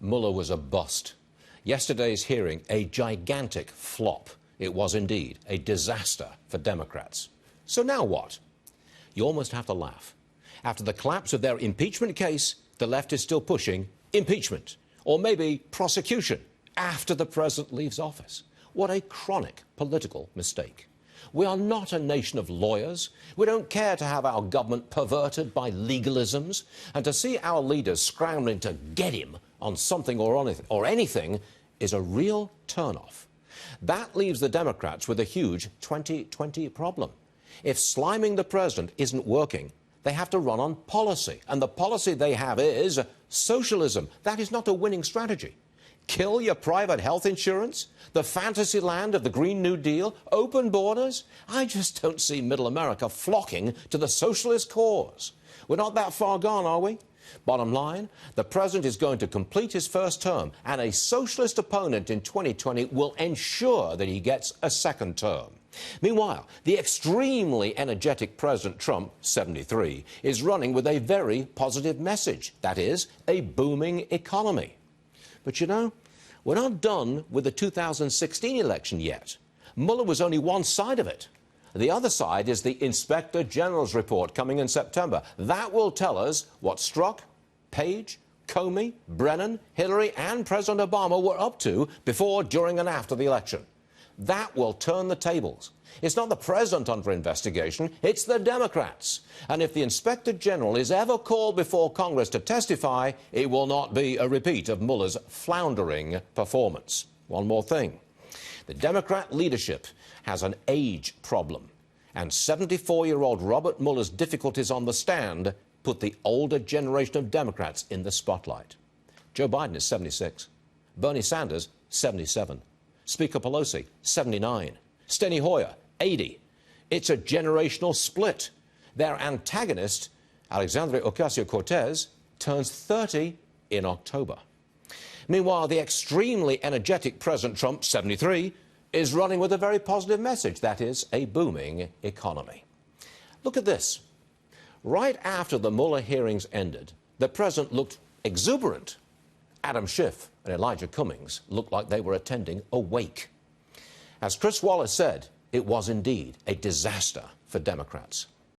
Mueller was a bust. Yesterday's hearing, a gigantic flop. It was indeed a disaster for Democrats. So now what? You almost have to laugh. After the collapse of their impeachment case, the left is still pushing impeachment, or maybe prosecution, after the president leaves office. What a chronic political mistake. We are not a nation of lawyers. We don't care to have our government perverted by legalisms, and to see our leaders scrambling to get him on something or anything is a real turn-off. That leaves the Democrats with a huge 2020 problem. If sliming the president isn't working, they have to run on policy, and the policy they have is socialism. That is not a winning strategy. Kill your private health insurance? The fantasy land of the Green New Deal? Open borders? I just don't see middle America flocking to the socialist cause. We're not that far gone, are we? Bottom line, the president is going to complete his first term, and a socialist opponent in 2020 will ensure that he gets a second term. Meanwhile, the extremely energetic President Trump, 73, is running with a very positive message. That is, a booming economy. But you know, we're not done with the 2016 election yet. Mueller was only one side of it. The other side is the Inspector General's report coming in September. That will tell us what Strzok, Page, Comey, Brennan, Hillary and President Obama were up to before, during and after the election. That will turn the tables. It's not the president under investigation, it's the Democrats. And if the Inspector General is ever called before Congress to testify, it will not be a repeat of Mueller's floundering performance. One more thing. The Democrat leadership has an age problem, and 74-year-old Robert Mueller's difficulties on the stand put the older generation of Democrats in the spotlight. Joe Biden is 76. Bernie Sanders, 77. Speaker Pelosi, 79. Steny Hoyer, 80. It's a generational split. Their antagonist, Alexandria Ocasio-Cortez, turns 30 in October. Meanwhile, the extremely energetic President Trump, 73, is running with a very positive message, that is, a booming economy. Look at this. Right after the Mueller hearings ended, the president looked exuberant. Adam Schiff and Elijah Cummings looked like they were attending a wake. As Chris Wallace said, it was indeed a disaster for Democrats.